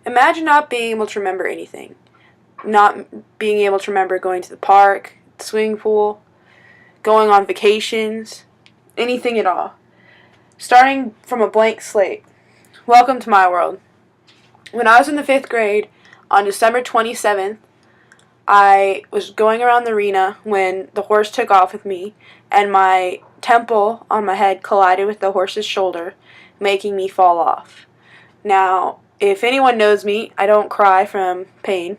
Imagine not being able to remember anything. Not being able to remember going to the park, the swimming pool, going on vacations, anything at all. Starting from a blank slate. Welcome to my world. When I was in the 5th grade, on December 27th, I was going around the arena when the horse took off with me, and my temple on my head collided with the horse's shoulder, making me fall off. Now, if anyone knows me, I don't cry from pain.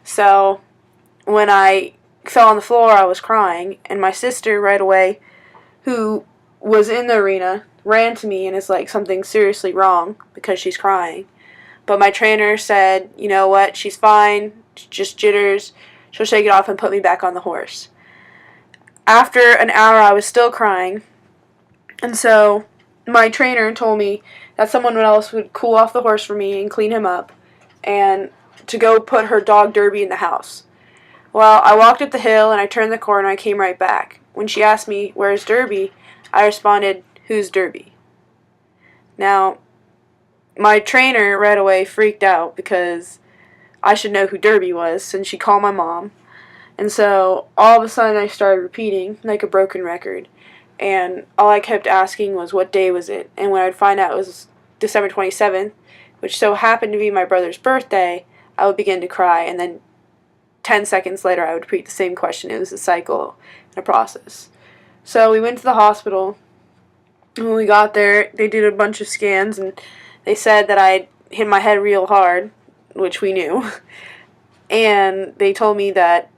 So, when I fell on the floor, I was crying, and my sister right away, who was in the arena, ran to me and is like, something's seriously wrong because she's crying. But my trainer said, you know what, she's fine, just jitters, she'll shake it off and put me back on the horse. After an hour, I was still crying, and so my trainer told me that someone else would cool off the horse for me and clean him up, and to go put her dog Derby in the house. Well, I walked up the hill and I turned the corner and I came right back. When she asked me, "Where's Derby?" I responded, "Who's Derby?" Now, my trainer right away freaked out because I should know who Derby was, and she called my mom. And so all of a sudden I started repeating like a broken record. And all I kept asking was, what day was it? And when I'd find out it was December 27th, which so happened to be my brother's birthday, I would begin to cry. And then 10 seconds later I would repeat the same question. It was a cycle and a process. So we went to the hospital. And when we got there, they did a bunch of scans, and they said that I'd hit my head real hard, which we knew. And they told me that,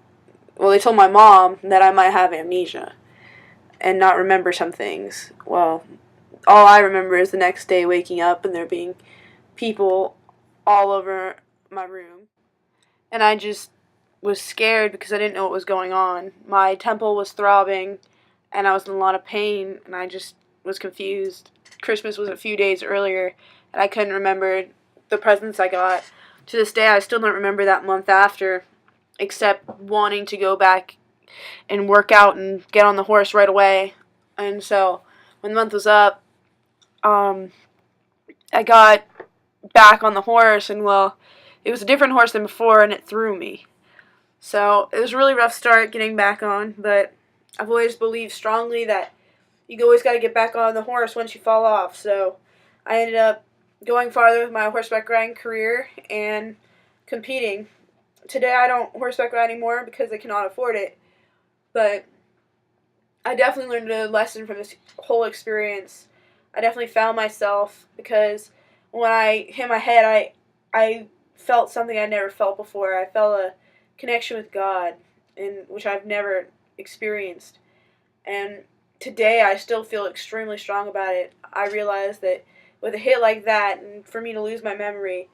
well, they told my mom that I might have amnesia and not remember some things. Well, all I remember is the next day waking up and there being people all over my room. And I just was scared because I didn't know what was going on. My temple was throbbing and I was in a lot of pain, and I just was confused. Christmas was a few days earlier and I couldn't remember the presents I got. To this day, I still don't remember that month after, except wanting to go back and work out and get on the horse right away. And so when the month was up, I got back on the horse, and well, it was a different horse than before, and it threw me. So it was a really rough start getting back on, but I've always believed strongly that you always got to get back on the horse once you fall off. So I ended up going farther with my horseback riding career and competing. Today I don't horseback ride anymore because I cannot afford it, but I definitely learned a lesson from this whole experience. I definitely found myself because when I hit my head, I felt something I never felt before. I felt a connection with God, which I've never experienced. And today I still feel extremely strong about it. I realized that with a hit like that, and for me to lose my memory,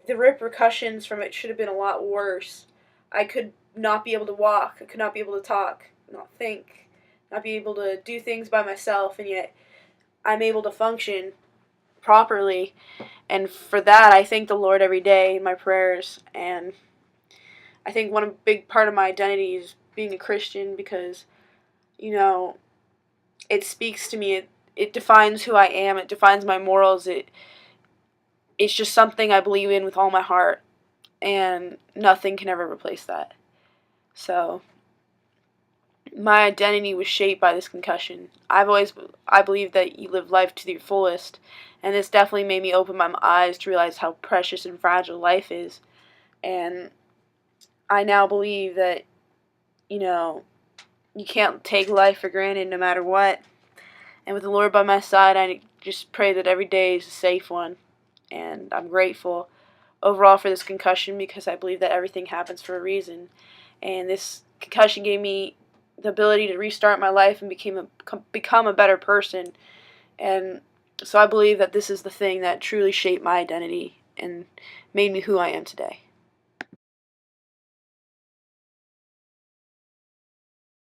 the repercussions from it should have been a lot worse. I could not be able to walk. I could not be able to talk, not think, not be able to do things by myself, and yet I'm able to function properly. And for that, I thank the Lord every day in my prayers. And I think one big part of my identity is being a Christian because, it speaks to me. It defines who I am. It defines my morals. It's just something I believe in with all my heart, and nothing can ever replace that. So my identity was shaped by this concussion. I believe that you live life to the fullest, and this definitely made me open my eyes to realize how precious and fragile life is. And I now believe that, you can't take life for granted no matter what. And with the Lord by my side, I just pray that every day is a safe one. And I'm grateful overall for this concussion because I believe that everything happens for a reason. And this concussion gave me the ability to restart my life and become a better person. And so I believe that this is the thing that truly shaped my identity and made me who I am today.